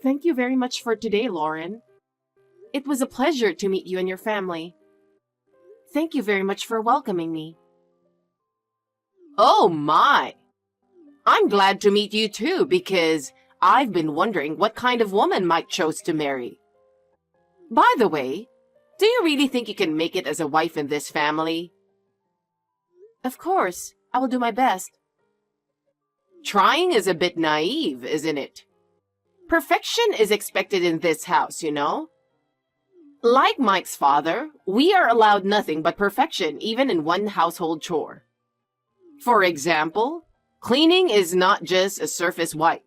Thank you very much for today, Lauren. It was a pleasure to meet you and your family. Thank you very much for welcoming me. Oh my! I'm glad to meet you too because I've been wondering what kind of woman Mike chose to marry. By the way, do you really think you can make it as a wife in this family? Of course, I will do my best. Trying is a bit naive, isn't it? Perfection is expected in this house, you know? Like Mike's father, we are allowed nothing but perfection even in one household chore. For example, cleaning is not just a surface wipe,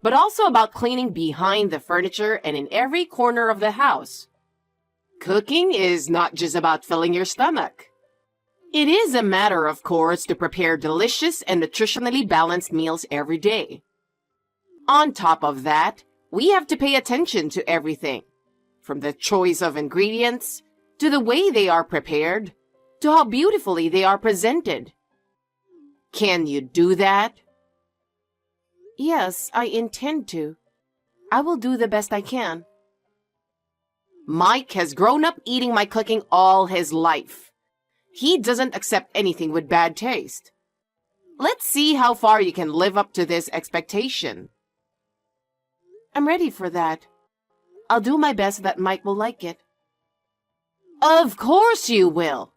but also about cleaning behind the furniture and in every corner of the house. Cooking is not just about filling your stomach. It is a matter, of course, to prepare delicious and nutritionally balanced meals every day. On top of that, we have to pay attention to everything, from the choice of ingredients, to the way they are prepared, to how beautifully they are presented. Can you do that? Yes, I intend to. I will do the best I can. Mike has grown up eating my cooking all his life. He doesn't accept anything with bad taste. Let's see how far you can live up to this expectation. I'm ready for that. I'll do my best that Mike will like it. Of course you will.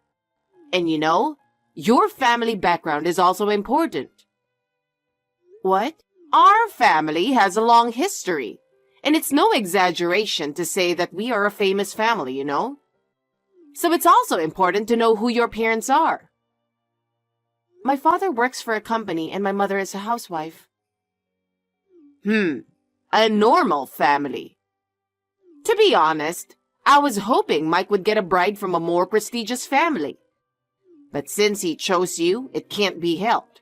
And you know, your family background is also important. What? Our family has a long history, and it's no exaggeration to say that we are a famous family, you know? So it's also important to know who your parents are. My father works for a company and my mother is a housewife. A normal family. To be honest, I was hoping Mike would get a bride from a more prestigious family. But since he chose you, it can't be helped.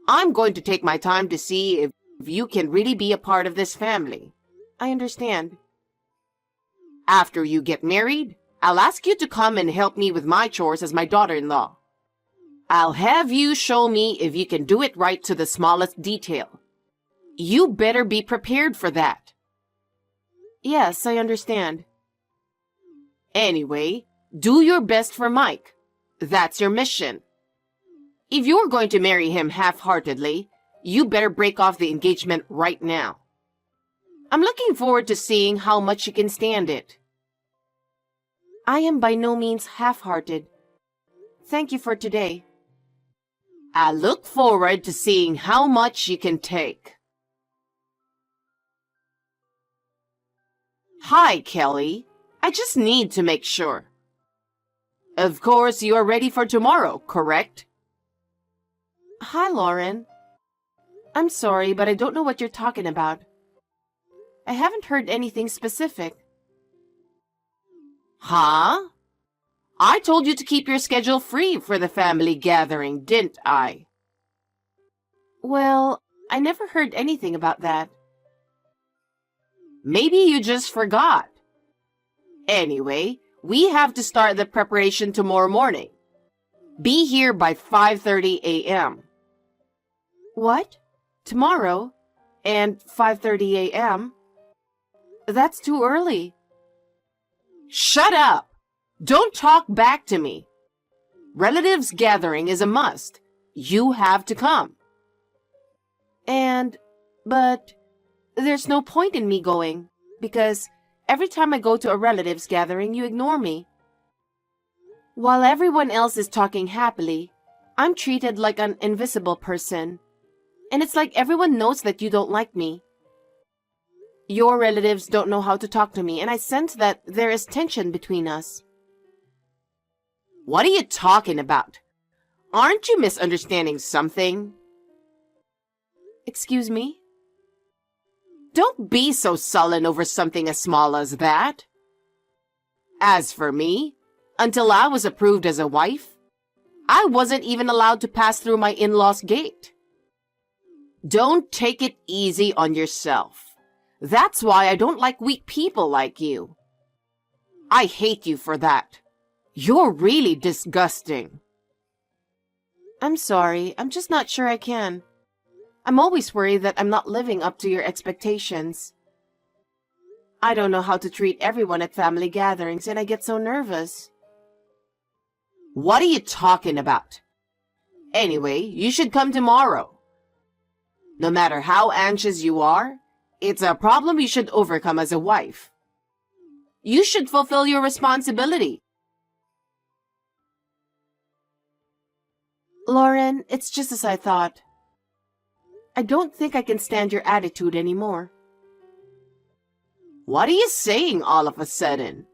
I'm going to take my time to see if you can really be a part of this family. I understand. After you get married, I'll ask you to come and help me with my chores as my daughter-in-law. I'll have you show me if you can do it right to the smallest detail. You better be prepared for that. Yes, I understand. Anyway, do your best for Mike. That's your mission. If you're going to marry him half-heartedly, you better break off the engagement right now. I'm looking forward to seeing how much you can stand it. I am by no means half-hearted. Thank you for today. I look forward to seeing how much you can take. Hi, Kelly. I just need to make sure. Of course, you are ready for tomorrow, correct? Hi, Lauren. I'm sorry, but I don't know what you're talking about. I haven't heard anything specific. Huh? I told you to keep your schedule free for the family gathering, didn't I? Well, I never heard anything about that. Maybe you just forgot. Anyway, we have to start the preparation tomorrow morning. Be here by 5:30 a.m. What? Tomorrow? And 5:30 a.m.? That's too early. Shut up! Don't talk back to me. Relatives gathering is a must. You have to come. But there's no point in me going, because every time I go to a relatives gathering, you ignore me. While everyone else is talking happily, I'm treated like an invisible person. And it's like everyone knows that you don't like me. Your relatives don't know how to talk to me, and I sense that there is tension between us. What are you talking about? Aren't you misunderstanding something? Excuse me? Don't be so sullen over something as small as that. As for me, until I was approved as a wife, I wasn't even allowed to pass through my in-laws' gate. Don't take it easy on yourself. That's why I don't like weak people like you. I hate you for that. You're really disgusting. I'm sorry, I'm just not sure I can. I'm always worried that I'm not living up to your expectations. I don't know how to treat everyone at family gatherings, and I get so nervous. What are you talking about? Anyway, you should come tomorrow. No matter how anxious you are, it's a problem you should overcome as a wife. You should fulfill your responsibility. Lauren, it's just as I thought. I don't think I can stand your attitude anymore. What are you saying all of a sudden?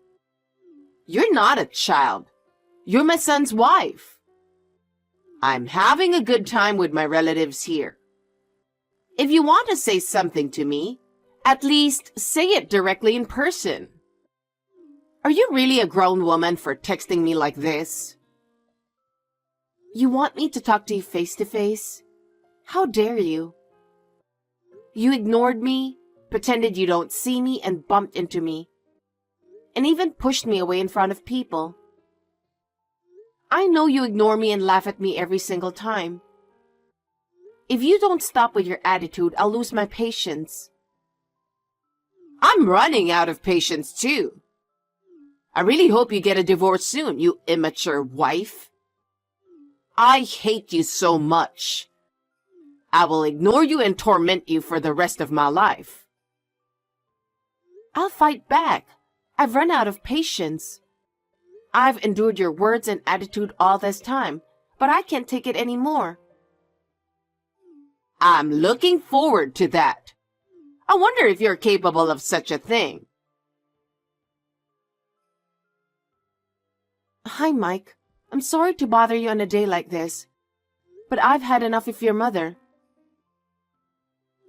You're not a child. You're my son's wife. I'm having a good time with my relatives here. If you want to say something to me, at least say it directly in person. Are you really a grown woman for texting me like this? You want me to talk to you face to face? How dare you? You ignored me, pretended you don't see me, and bumped into me. And even pushed me away in front of people. I know you ignore me and laugh at me every single time. If you don't stop with your attitude, I'll lose my patience. I'm running out of patience too. I really hope you get a divorce soon, you immature wife. I hate you so much. I will ignore you and torment you for the rest of my life. I'll fight back. I've run out of patience. I've endured your words and attitude all this time, but I can't take it anymore. I'm looking forward to that. I wonder if you're capable of such a thing. Hi, Mike. I'm sorry to bother you on a day like this, but I've had enough of your mother.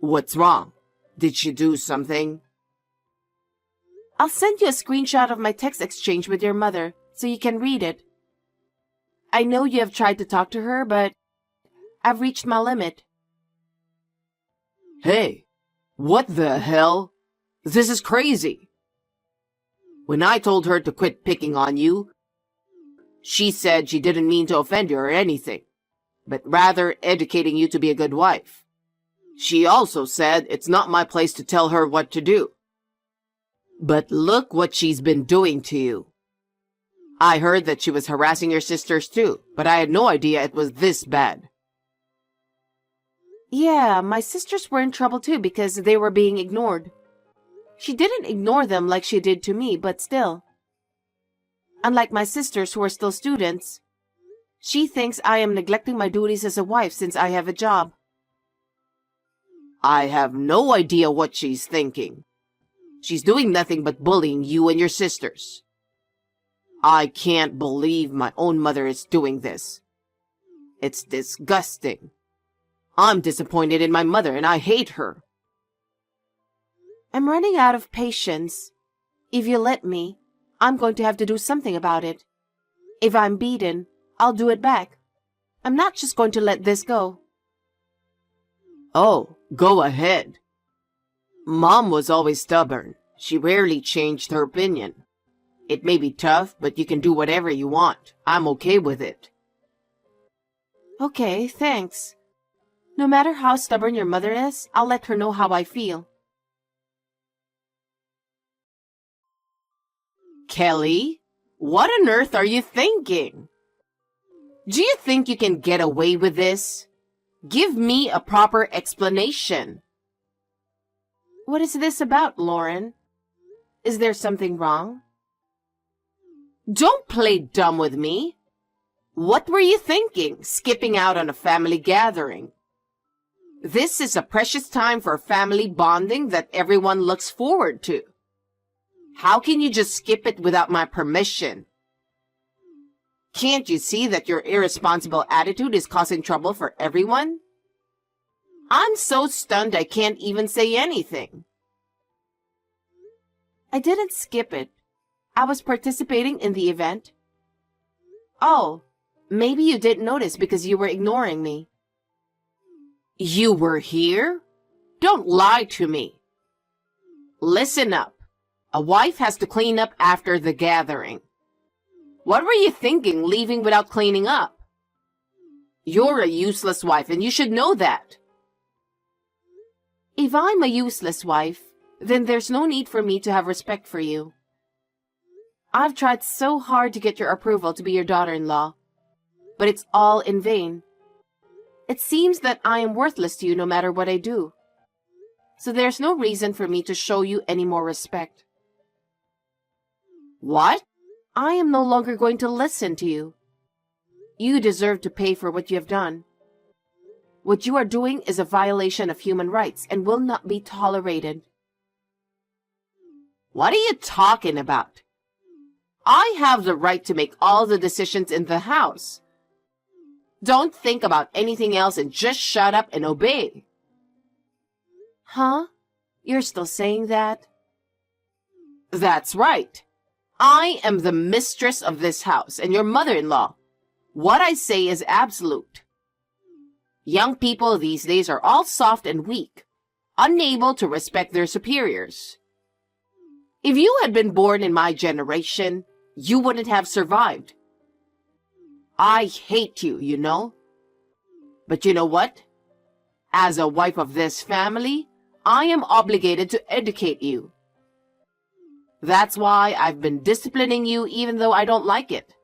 What's wrong? Did she do something? I'll send you a screenshot of my text exchange with your mother so you can read it. I know you have tried to talk to her, but I've reached my limit. Hey, what the hell? This is crazy. When I told her to quit picking on you, she said she didn't mean to offend you or anything, but rather educating you to be a good wife. She also said it's not my place to tell her what to do. But look what she's been doing to you. I heard that she was harassing your sisters too, but I had no idea it was this bad. Yeah, my sisters were in trouble too because they were being ignored. She didn't ignore them like she did to me, but still. Unlike my sisters who are still students, she thinks I am neglecting my duties as a wife since I have a job. I have no idea what she's thinking. She's doing nothing but bullying you and your sisters. I can't believe my own mother is doing this. It's disgusting. I'm disappointed in my mother and I hate her. I'm running out of patience. If you let me, I'm going to have to do something about it. If I'm beaten, I'll do it back. I'm not just going to let this go. Oh, go ahead. Mom was always stubborn. She rarely changed her opinion. It may be tough, but you can do whatever you want. I'm okay with it. Okay, thanks. No matter how stubborn your mother is, I'll let her know how I feel. Kelly, what on earth are you thinking? Do you think you can get away with this? Give me a proper explanation. What is this about, Lauren? Is there something wrong? Don't play dumb with me. What were you thinking, skipping out on a family gathering? This is a precious time for family bonding that everyone looks forward to. How can you just skip it without my permission? Can't you see that your irresponsible attitude is causing trouble for everyone? I'm so stunned I can't even say anything. I didn't skip it. I was participating in the event. Oh, maybe you didn't notice because you were ignoring me. You were here? Don't lie to me. Listen up. A wife has to clean up after the gathering. What were you thinking, leaving without cleaning up? You're a useless wife, and you should know that. If I'm a useless wife, then there's no need for me to have respect for you. I've tried so hard to get your approval to be your daughter-in-law, but it's all in vain. It seems that I am worthless to you no matter what I do. So there's no reason for me to show you any more respect. What? I am no longer going to listen to you. You deserve to pay for what you have done. What you are doing is a violation of human rights and will not be tolerated. What are you talking about? I have the right to make all the decisions in the house. Don't think about anything else and just shut up and obey. Huh? You're still saying that? That's right. I am the mistress of this house and your mother-in-law. What I say is absolute. Young people these days are all soft and weak, unable to respect their superiors. If you had been born in my generation, you wouldn't have survived. I hate you, you know. But you know what? As a wife of this family, I am obligated to educate you. That's why I've been disciplining you even though I don't like it.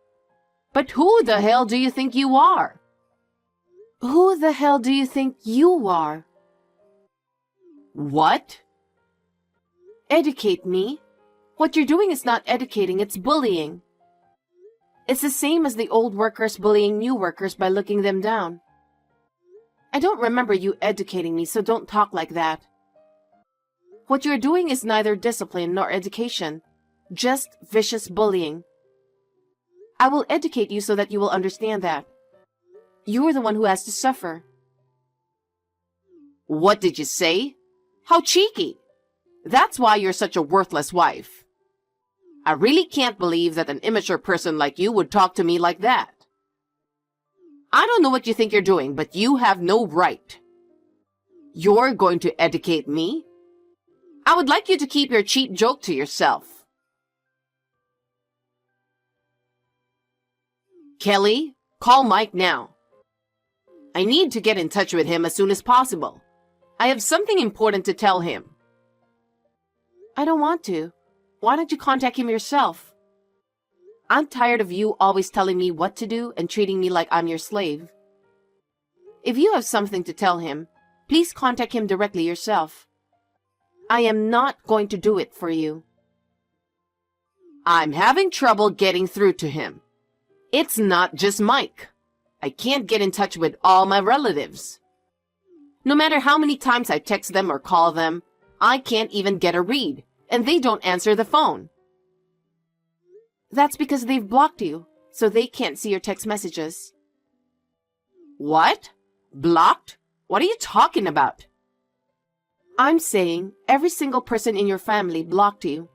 But who the hell do you think you are? Who the hell do you think you are? What? Educate me? What you're doing is not educating, it's bullying. It's the same as the old workers bullying new workers by looking them down. I don't remember you educating me, so don't talk like that. What you're doing is neither discipline nor education, just vicious bullying. I will educate you so that you will understand that. You're the one who has to suffer. What did you say? How cheeky! That's why you're such a worthless wife. I really can't believe that an immature person like you would talk to me like that. I don't know what you think you're doing, but you have no right. You're going to educate me? I would like you to keep your cheap joke to yourself. Kelly, call Mike now. I need to get in touch with him as soon as possible. I have something important to tell him. I don't want to. Why don't you contact him yourself? I'm tired of you always telling me what to do and treating me like I'm your slave. If you have something to tell him, please contact him directly yourself. I am not going to do it for you. I'm having trouble getting through to him. It's not just Mike. I can't get in touch with all my relatives. No matter how many times I text them or call them, I can't even get a read, and they don't answer the phone. That's because they've blocked you, so they can't see your text messages. What? Blocked? What are you talking about? I'm saying every single person in your family blocked you.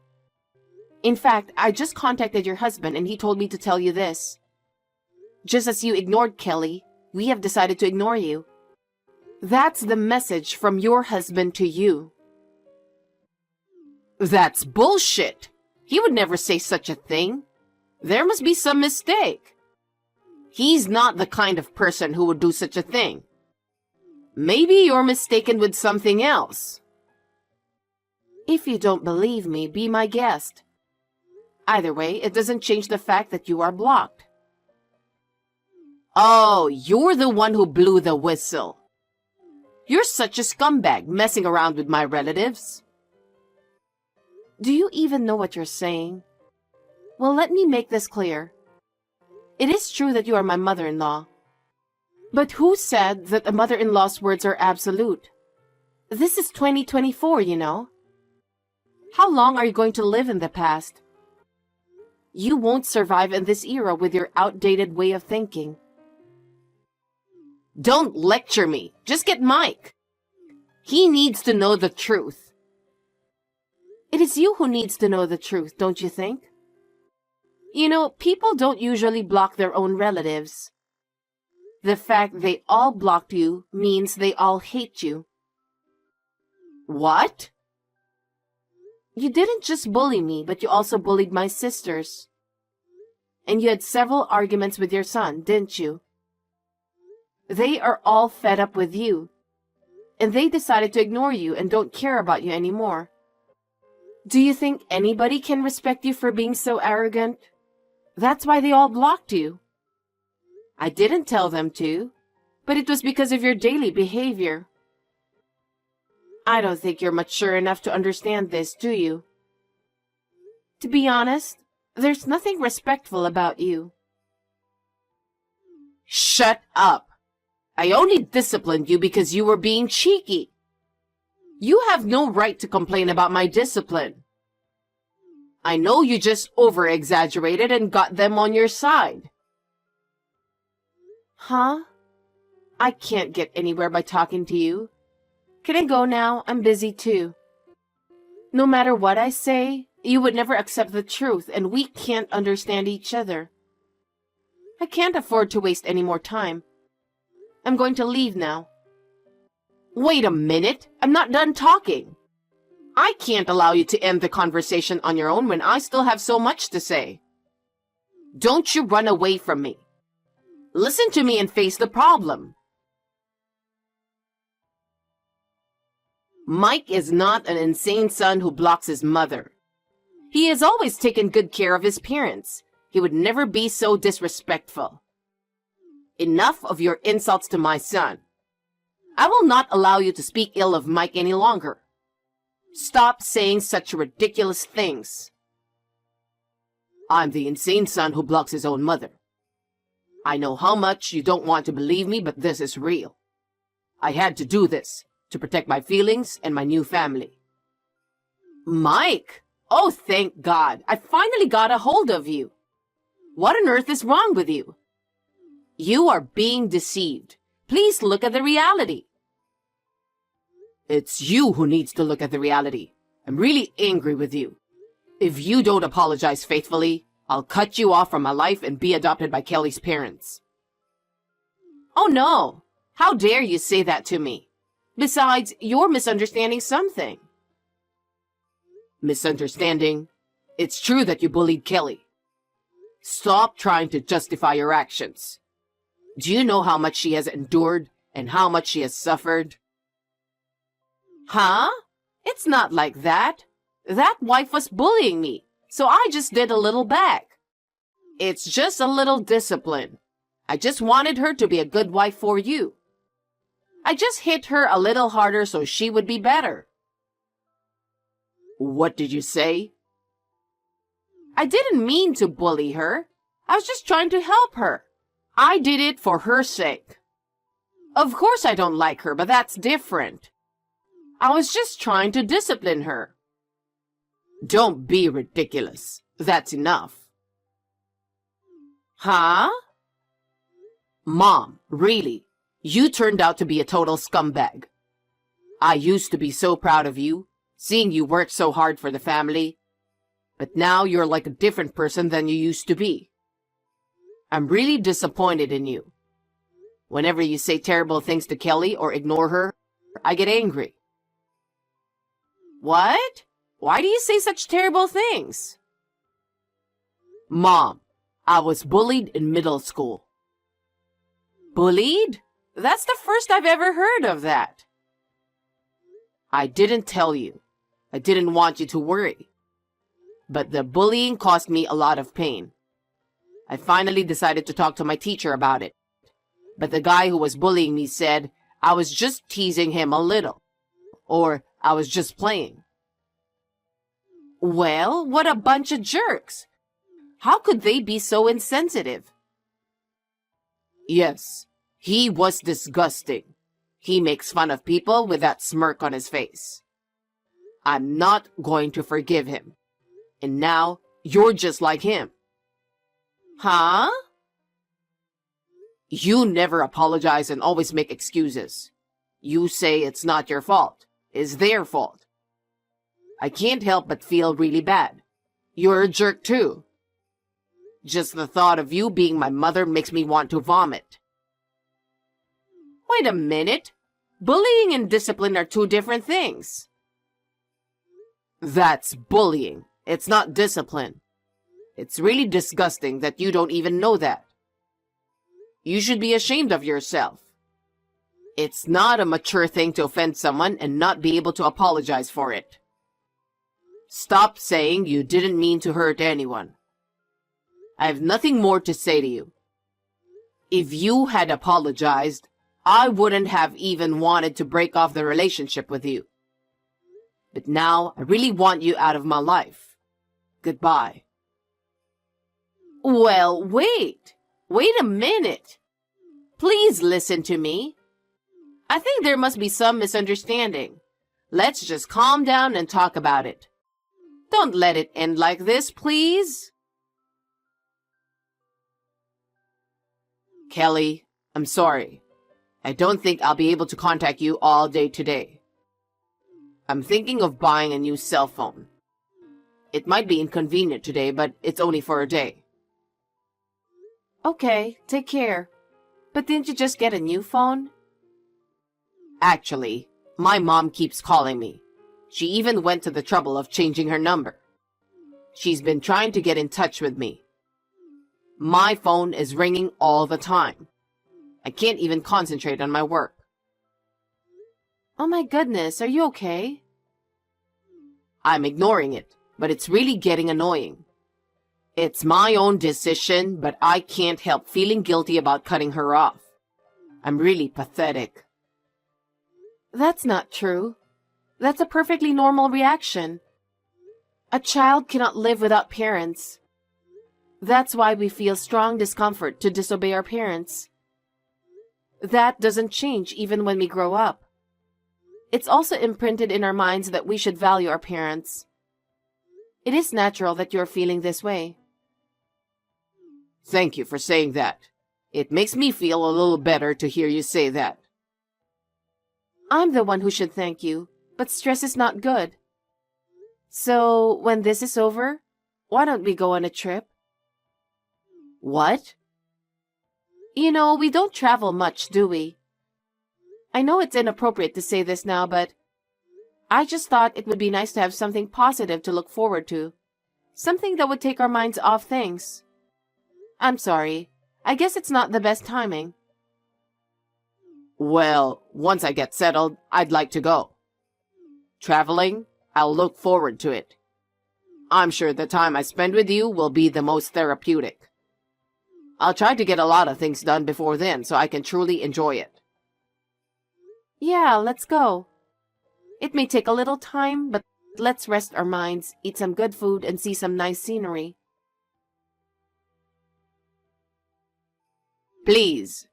In fact, I just contacted your husband and he told me to tell you this. Just as you ignored Kelly, we have decided to ignore you. That's the message from your husband to you. That's bullshit. He would never say such a thing. There must be some mistake. He's not the kind of person who would do such a thing. Maybe you're mistaken with something else. If you don't believe me, be my guest. Either way, it doesn't change the fact that you are blocked. Oh, you're the one who blew the whistle. You're such a scumbag messing around with my relatives. Do you even know what you're saying? Well, let me make this clear. It is true that you are my mother-in-law. But who said that a mother-in-law's words are absolute? This is 2024, you know. How long are you going to live in the past? You won't survive in this era with your outdated way of thinking. Don't lecture me. Just get Mike. He needs to know the truth. It is you who needs to know the truth, don't you think? You know, people don't usually block their own relatives. The fact they all blocked you means they all hate you. What? You didn't just bully me, but you also bullied my sisters. And you had several arguments with your son, didn't you? They are all fed up with you. And they decided to ignore you and don't care about you anymore. Do you think anybody can respect you for being so arrogant? That's why they all blocked you. I didn't tell them to, but it was because of your daily behavior. I don't think you're mature enough to understand this, do you? To be honest, there's nothing respectful about you. Shut up! I only disciplined you because you were being cheeky. You have no right to complain about my discipline. I know you just over-exaggerated and got them on your side. Huh? I can't get anywhere by talking to you. Can I go now? I'm busy too. No matter what I say, you would never accept the truth, and we can't understand each other. I can't afford to waste any more time. I'm going to leave now. Wait a minute, I'm not done talking. I can't allow you to end the conversation on your own when I still have so much to say. Don't you run away from me. Listen to me and face the problem. Mike is not an insane son who blocks his mother. He has always taken good care of his parents. He would never be so disrespectful. Enough of your insults to my son. I will not allow you to speak ill of Mike any longer. Stop saying such ridiculous things. I'm the insane son who blocks his own mother. I know how much you don't want to believe me, but this is real. I had to do this to protect my feelings and my new family. Mike! Oh, thank God. I finally got a hold of you. What on earth is wrong with you? You are being deceived. Please look at the reality. It's you who needs to look at the reality. I'm really angry with you. If you don't apologize faithfully, I'll cut you off from my life and be adopted by Kelly's parents. Oh no! How dare you say that to me? Besides, you're misunderstanding something. Misunderstanding? It's true that you bullied Kelly. Stop trying to justify your actions. Do you know how much she has endured and how much she has suffered? Huh? It's not like that. That wife was bullying me, so I just did a little back. It's just a little discipline. I just wanted her to be a good wife for you. I just hit her a little harder so she would be better. What did you say? I didn't mean to bully her. I was just trying to help her. I did it for her sake. Of course I don't like her, but that's different. I was just trying to discipline her. Don't be ridiculous. That's enough. Huh? Mom, really? You turned out to be a total scumbag. I used to be so proud of you, seeing you work so hard for the family. But now you're like a different person than you used to be. I'm really disappointed in you. Whenever you say terrible things to Kelly or ignore her, I get angry. What? Why do you say such terrible things? Mom, I was bullied in middle school. Bullied? That's the first I've ever heard of that. I didn't tell you. I didn't want you to worry. But the bullying caused me a lot of pain. I finally decided to talk to my teacher about it. But the guy who was bullying me said I was just teasing him a little. Or I was just playing. Well, what a bunch of jerks. How could they be so insensitive? Yes, he was disgusting. He makes fun of people with that smirk on his face. I'm not going to forgive him. And now, you're just like him. Huh? You never apologize and always make excuses. You say it's not your fault. It's their fault. I can't help but feel really bad. You're a jerk too. Just the thought of you being my mother makes me want to vomit. Wait a minute. Bullying and discipline are two different things. That's bullying. It's not discipline. It's really disgusting that you don't even know that. You should be ashamed of yourself. It's not a mature thing to offend someone and not be able to apologize for it. Stop saying you didn't mean to hurt anyone. I have nothing more to say to you. If you had apologized, I wouldn't have even wanted to break off the relationship with you. But now I really want you out of my life. Goodbye. Well, wait. Wait a minute. Please listen to me. I think there must be some misunderstanding. Let's just calm down and talk about it. Don't let it end like this, please. Kelly, I'm sorry. I don't think I'll be able to contact you all day today. I'm thinking of buying a new cell phone. It might be inconvenient today, but it's only for a day. Okay, take care. But didn't you just get a new phone? Actually, my mom keeps calling me. She even went to the trouble of changing her number. She's been trying to get in touch with me. My phone is ringing all the time. I can't even concentrate on my work. Oh my goodness, are you okay? I'm ignoring it, but it's really getting annoying. It's my own decision, but I can't help feeling guilty about cutting her off. I'm really pathetic. That's not true. That's a perfectly normal reaction. A child cannot live without parents. That's why we feel strong discomfort to disobey our parents. That doesn't change even when we grow up. It's also imprinted in our minds that we should value our parents. It is natural that you're feeling this way. Thank you for saying that. It makes me feel a little better to hear you say that. I'm the one who should thank you, but stress is not good. So, when this is over, why don't we go on a trip? What? You know, we don't travel much, do we? I know it's inappropriate to say this now, but I just thought it would be nice to have something positive to look forward to. Something that would take our minds off things. I'm sorry. I guess it's not the best timing. Well, once I get settled, I'd like to go. Traveling, I'll look forward to it. I'm sure the time I spend with you will be the most therapeutic. I'll try to get a lot of things done before then so I can truly enjoy it. Yeah, let's go. It may take a little time, but let's rest our minds, eat some good food, and see some nice scenery. Please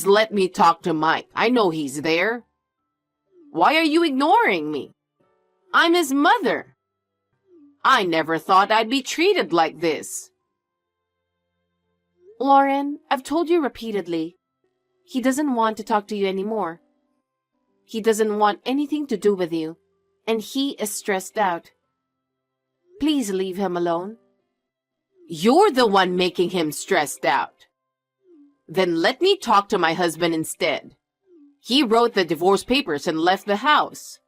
let me talk to Mike. I know he's there. Why are you ignoring me? I'm his mother. I never thought I'd be treated like this. Lauren, I've told you repeatedly. He doesn't want to talk to you anymore. He doesn't want anything to do with you, and he is stressed out. Please leave him alone. You're the one making him stressed out. Then let me talk to my husband instead. He wrote the divorce papers and left the house.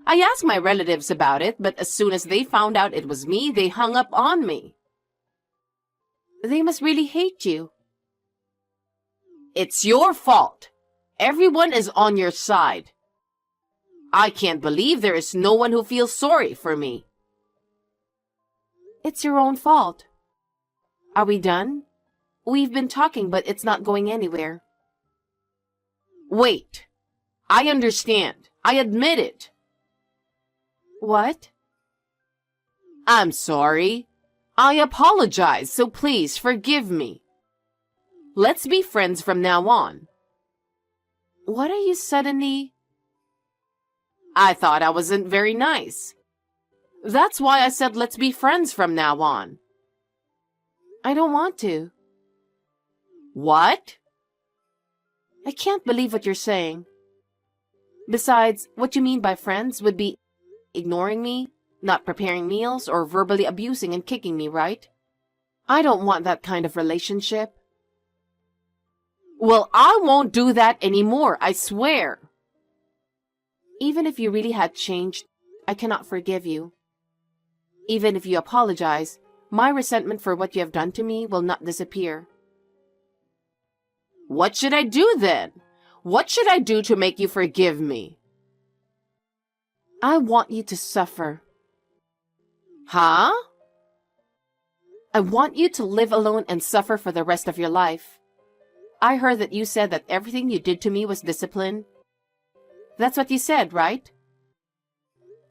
I asked my relatives about it, but as soon as they found out it was me, they hung up on me. They must really hate you. It's your fault. Everyone is on your side. I can't believe there is no one who feels sorry for me. It's your own fault. Are we done? We've been talking, but it's not going anywhere. Wait. I understand. I admit it. What? I'm sorry. I apologize, so please forgive me. Let's be friends from now on. What are you suddenly... I thought I wasn't very nice. That's why I said let's be friends from now on. I don't want to. What? I can't believe what you're saying. Besides, what you mean by friends would be ignoring me, not preparing meals, or verbally abusing and kicking me, right? I don't want that kind of relationship. Well, I won't do that anymore, I swear. Even if you really had changed, I cannot forgive you. Even if you apologize, my resentment for what you have done to me will not disappear. What should I do then? What should I do to make you forgive me? I want you to suffer. Huh? I want you to live alone and suffer for the rest of your life. I heard that you said that everything you did to me was discipline. That's what you said, right?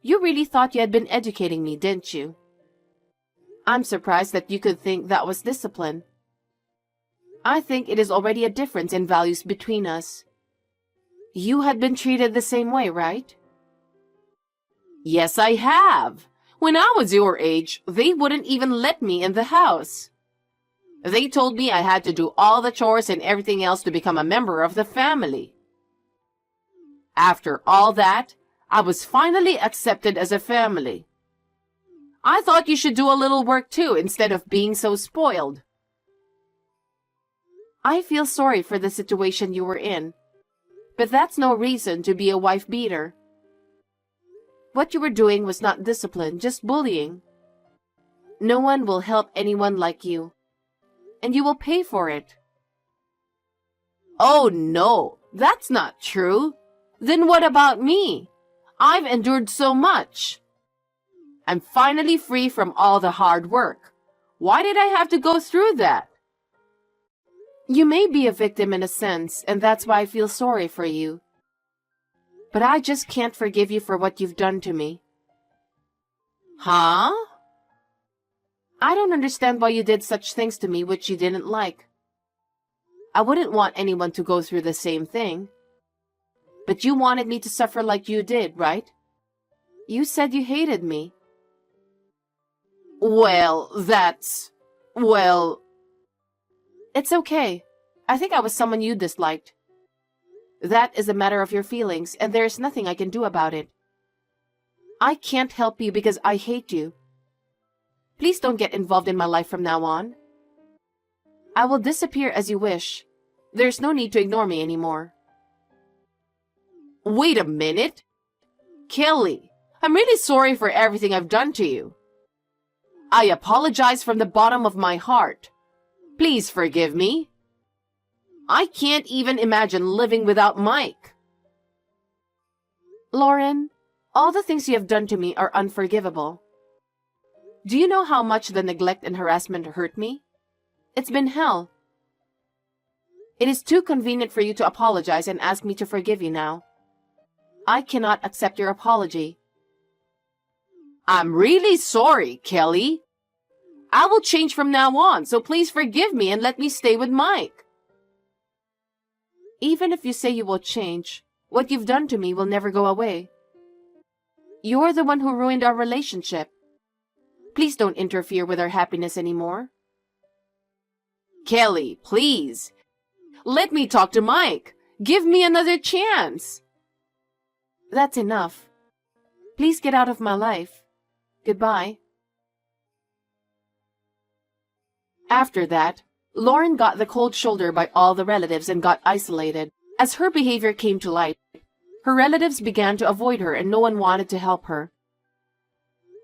You really thought you had been educating me, didn't you? I'm surprised that you could think that was discipline. I think it is already a difference in values between us. You had been treated the same way, right? Yes, I have. When I was your age, they wouldn't even let me in the house. They told me I had to do all the chores and everything else to become a member of the family. After all that, I was finally accepted as a family. I thought you should do a little work too instead of being so spoiled. I feel sorry for the situation you were in, but that's no reason to be a wife beater. What you were doing was not discipline, just bullying. No one will help anyone like you, and you will pay for it. Oh no, that's not true. Then what about me? I've endured so much. I'm finally free from all the hard work. Why did I have to go through that? You may be a victim in a sense, and that's why I feel sorry for you. But I just can't forgive you for what you've done to me. Huh? I don't understand why you did such things to me which you didn't like. I wouldn't want anyone to go through the same thing. But you wanted me to suffer like you did, right? You said you hated me. Well, It's okay. I think I was someone you disliked. That is a matter of your feelings, and there is nothing I can do about it. I can't help you because I hate you. Please don't get involved in my life from now on. I will disappear as you wish. There's no need to ignore me anymore. Wait a minute. Kelly, I'm really sorry for everything I've done to you. I apologize from the bottom of my heart. Please forgive me. I can't even imagine living without Mike. Lauren, all the things you have done to me are unforgivable. Do you know how much the neglect and harassment hurt me? It's been hell. It is too convenient for you to apologize and ask me to forgive you now. I cannot accept your apology. I'm really sorry, Kelly. I will change from now on, so please forgive me and let me stay with Mike. Even if you say you will change, what you've done to me will never go away. You're the one who ruined our relationship. Please don't interfere with our happiness anymore. Kelly, please. Let me talk to Mike. Give me another chance. That's enough. Please get out of my life. Goodbye. After that, Lauren got the cold shoulder by all the relatives and got isolated. As her behavior came to light, her relatives began to avoid her and no one wanted to help her.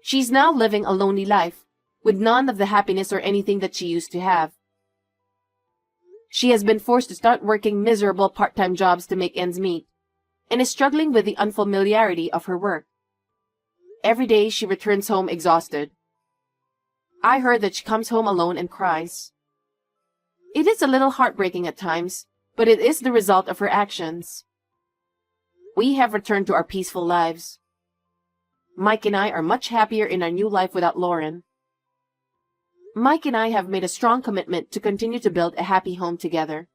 She's now living a lonely life, with none of the happiness or anything that she used to have. She has been forced to start working miserable part-time jobs to make ends meet, and is struggling with the unfamiliarity of her work. Every day she returns home exhausted. I heard that she comes home alone and cries. It is a little heartbreaking at times, but it is the result of her actions. We have returned to our peaceful lives. Mike and I are much happier in our new life without Lauren. Mike and I have made a strong commitment to continue to build a happy home together.